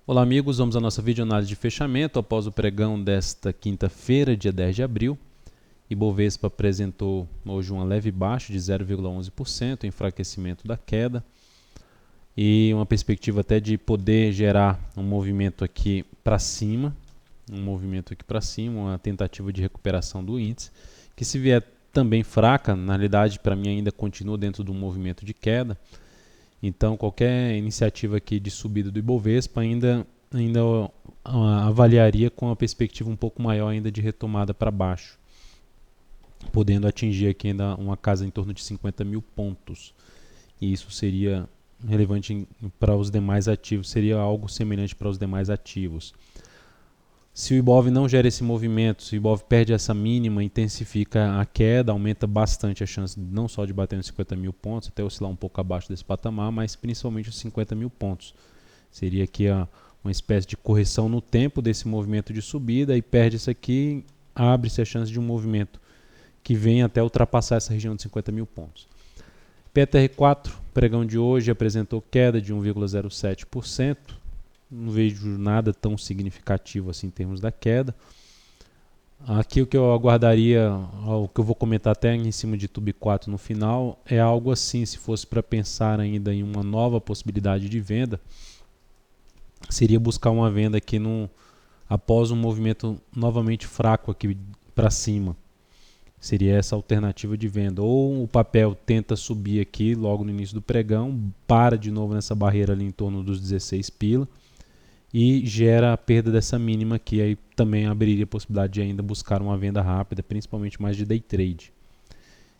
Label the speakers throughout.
Speaker 1: Olá amigos, vamos à nossa videoanálise de fechamento após o pregão desta quinta-feira, dia 10 de abril. Ibovespa apresentou hoje uma leve baixa de 0,11%, enfraquecimento da queda e uma perspectiva até de poder gerar um movimento aqui para cima, uma tentativa de recuperação do índice, que se vier também fraca, na realidade para mim ainda continua dentro de um movimento de queda. Então, qualquer iniciativa aqui de subida do Ibovespa ainda avaliaria com uma perspectiva um pouco maior ainda de retomada para baixo, podendo atingir aqui ainda uma casa em torno de 50 mil pontos. E isso seria relevante para os demais ativos, seria algo semelhante para os demais ativos. Se o Ibov não gera esse movimento, se o Ibov perde essa mínima, intensifica a queda, aumenta bastante a chance não só de bater nos 50 mil pontos, até oscilar um pouco abaixo desse patamar, mas principalmente os 50 mil pontos. Seria aqui uma espécie de correção no tempo desse movimento de subida, e perde isso aqui, abre-se a chance de um movimento que venha até ultrapassar essa região de 50 mil pontos. PTR4, pregão de hoje, apresentou queda de 1,07%. Não vejo nada tão significativo assim em termos da queda. Aqui o que eu aguardaria, o que eu vou comentar até em cima de Tube 4 no final, é algo assim, se fosse para pensar ainda em uma nova possibilidade de venda, seria buscar uma venda aqui após um movimento novamente fraco aqui para cima. Seria essa alternativa de venda. Ou o papel tenta subir aqui logo no início do pregão, para de novo nessa barreira ali em torno dos 16 pila, e gera a perda dessa mínima aqui, aí também abriria a possibilidade de ainda buscar uma venda rápida, principalmente mais de day trade.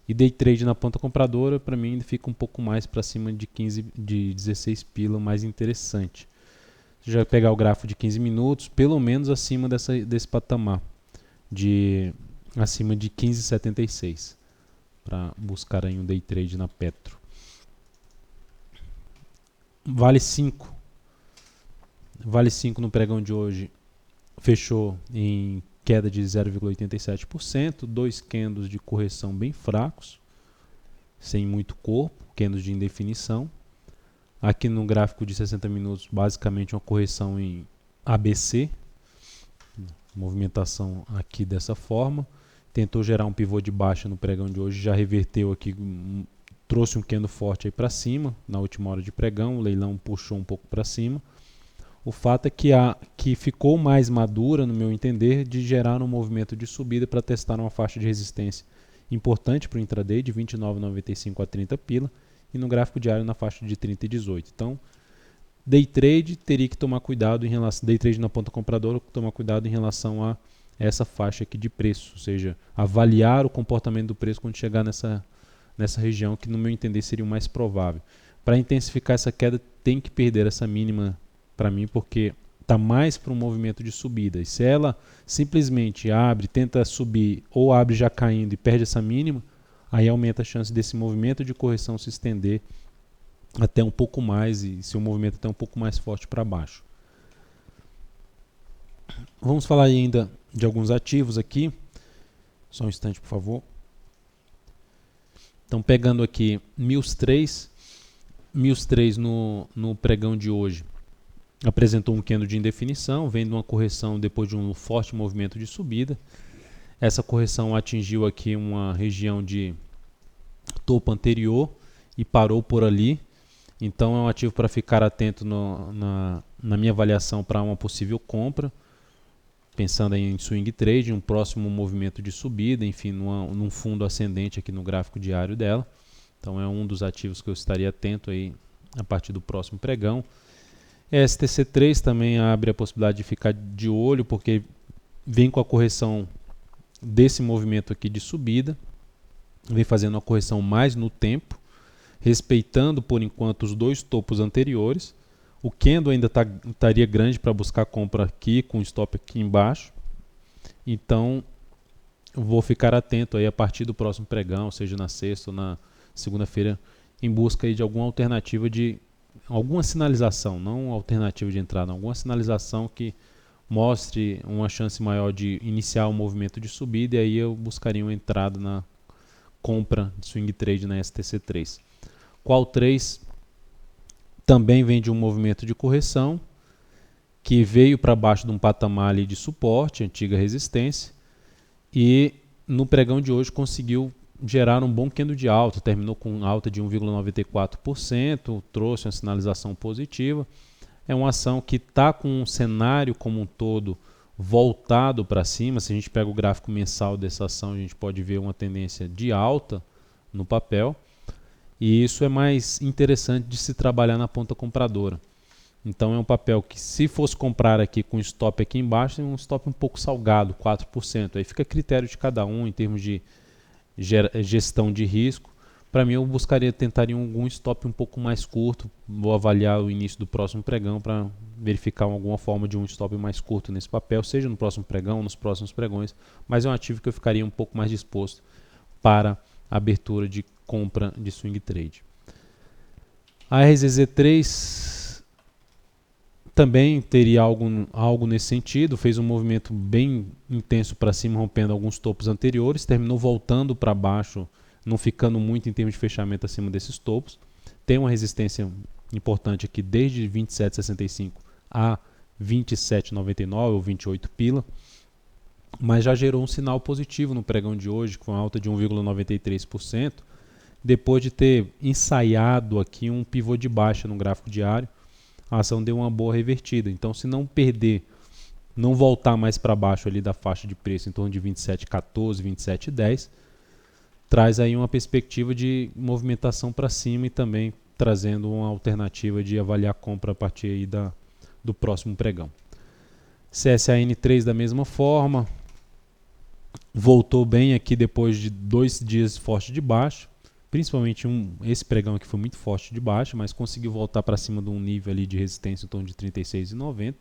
Speaker 1: E day trade na ponta compradora, para mim, ainda fica um pouco mais para cima de 16 pila, mais interessante. Se já pegar o gráfico de 15 minutos, pelo menos acima desse patamar, acima de 15,76, para buscar aí um day trade na Petro. Vale 5 no pregão de hoje fechou em queda de 0,87%, dois candles de correção bem fracos, sem muito corpo, candles de indefinição. Aqui no gráfico de 60 minutos, basicamente uma correção em ABC, movimentação aqui dessa forma. Tentou gerar um pivô de baixa no pregão de hoje, já reverteu aqui, trouxe um candle forte aí para cima na última hora de pregão, o leilão puxou um pouco para cima. O fato é que ficou mais madura, no meu entender, de gerar um movimento de subida para testar uma faixa de resistência importante para o intraday de 29,95 a 30 pila, e no gráfico diário na faixa de 30,18. Então, day trade teria que tomar cuidado em relação, day trade na ponta compradora, tomar cuidado em relação a essa faixa aqui de preço, ou seja, avaliar o comportamento do preço quando chegar nessa região, que no meu entender seria o mais provável. Para intensificar essa queda, tem que perder essa mínima para mim, porque está mais para um movimento de subida. E se ela simplesmente abre, tenta subir, ou abre já caindo e perde essa mínima, aí aumenta a chance desse movimento de correção se estender até um pouco mais, e ser um movimento até um pouco mais forte para baixo. Vamos falar ainda de alguns ativos aqui. Só um instante, por favor. Então, pegando aqui MILS 3 no pregão de hoje, apresentou um candle de indefinição, vendo uma correção depois de um forte movimento de subida. Essa correção atingiu aqui uma região de topo anterior e parou por ali. Então é um ativo para ficar atento na minha avaliação para uma possível compra, pensando em swing trade, um próximo movimento de subida, enfim, num fundo ascendente aqui no gráfico diário dela. Então é um dos ativos que eu estaria atento aí a partir do próximo pregão. STC3 também abre a possibilidade de ficar de olho, porque vem com a correção desse movimento aqui de subida, vem fazendo uma correção mais no tempo, respeitando por enquanto os dois topos anteriores. O candle ainda estaria grande para buscar compra aqui, com stop aqui embaixo. Então vou ficar atento aí a partir do próximo pregão, seja na sexta ou na segunda-feira, em busca aí de alguma alternativa, de alguma sinalização, não alternativa de entrada, alguma sinalização que mostre uma chance maior de iniciar um movimento de subida, e aí eu buscaria uma entrada na compra de swing trade na STC3. Qual 3 também vem de um movimento de correção, que veio para baixo de um patamar ali de suporte, antiga resistência, e no pregão de hoje conseguiu gerar um bom candle de alta, terminou com alta de 1,94%, trouxe uma sinalização positiva. É uma ação que está com um cenário como um todo voltado para cima. Se a gente pega o gráfico mensal dessa ação, a gente pode ver uma tendência de alta no papel, e isso é mais interessante de se trabalhar na ponta compradora. Então é um papel que, se fosse comprar aqui com stop aqui embaixo, é um stop um pouco salgado, 4%. Aí fica a critério de cada um em termos de gestão de risco. Para mim, eu tentaria algum stop um pouco mais curto. Vou avaliar o início do próximo pregão para verificar alguma forma de um stop mais curto nesse papel, seja no próximo pregão ou nos próximos pregões, mas é um ativo que eu ficaria um pouco mais disposto para a abertura de compra de swing trade. A RZZ3 também teria algo nesse sentido, fez um movimento bem intenso para cima, rompendo alguns topos anteriores, terminou voltando para baixo, não ficando muito em termos de fechamento acima desses topos. Tem uma resistência importante aqui desde 27,65 a 27,99 ou 28 pila, mas já gerou um sinal positivo no pregão de hoje, com uma alta de 1,93%, depois de ter ensaiado aqui um pivô de baixa no gráfico diário. A ação deu uma boa revertida. Então, se não perder, não voltar mais para baixo ali da faixa de preço em torno de 27,14, 27,10, traz aí uma perspectiva de movimentação para cima e também trazendo uma alternativa de avaliar a compra a partir aí do próximo pregão. CSAN3 da mesma forma, voltou bem aqui depois de 2 dias forte de baixa, principalmente esse pregão aqui foi muito forte de baixa, mas conseguiu voltar para cima de um nível ali de resistência em torno de 36,90.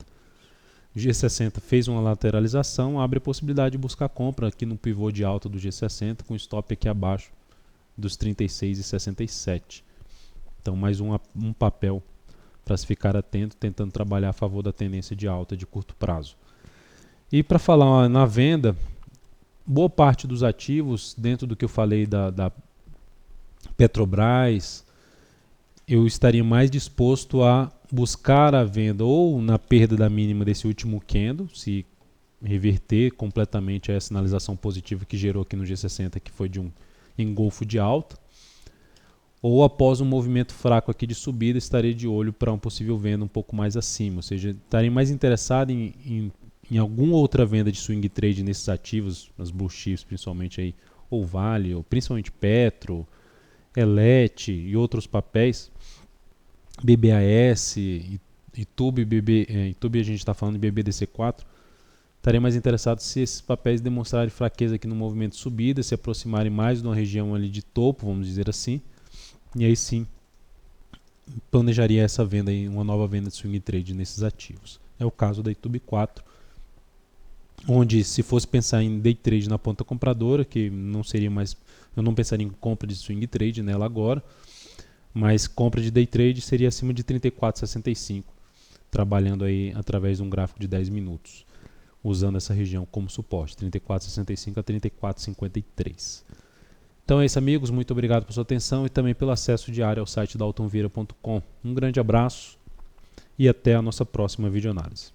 Speaker 1: O G60 fez uma lateralização, abre a possibilidade de buscar compra aqui no pivô de alta do G60, com stop aqui abaixo dos 36,67. Então mais um papel para se ficar atento, tentando trabalhar a favor da tendência de alta de curto prazo. E para falar na venda, boa parte dos ativos, dentro do que eu falei da Petrobras, eu estaria mais disposto a buscar a venda ou na perda da mínima desse último candle, se reverter completamente a sinalização positiva que gerou aqui no G60, que foi de um engolfo de alta, ou após um movimento fraco aqui de subida, estaria de olho para uma possível venda um pouco mais acima, ou seja, estaria mais interessado em alguma outra venda de swing trade nesses ativos, as blue chips principalmente aí, ou Vale, ou principalmente Petro, Elet e outros papéis, BBAS, Itube, Itube a gente está falando de BBDC4, estaria mais interessado se esses papéis demonstrarem fraqueza aqui no movimento de subida, se aproximarem mais de uma região ali de topo, vamos dizer assim, e aí sim planejaria essa venda aí, uma nova venda de swing trade nesses ativos. É o caso da Itube 4, onde se fosse pensar em day trade na ponta compradora, que não seria mais, eu não pensaria em compra de swing trade nela agora, mas compra de day trade seria acima de 34,65, trabalhando aí através de um gráfico de 10 minutos, usando essa região como suporte, 34,65 a 34,53. Então é isso, amigos, muito obrigado por sua atenção e também pelo acesso diário ao site daltonvieira.com. Um grande abraço e até a nossa próxima videoanálise.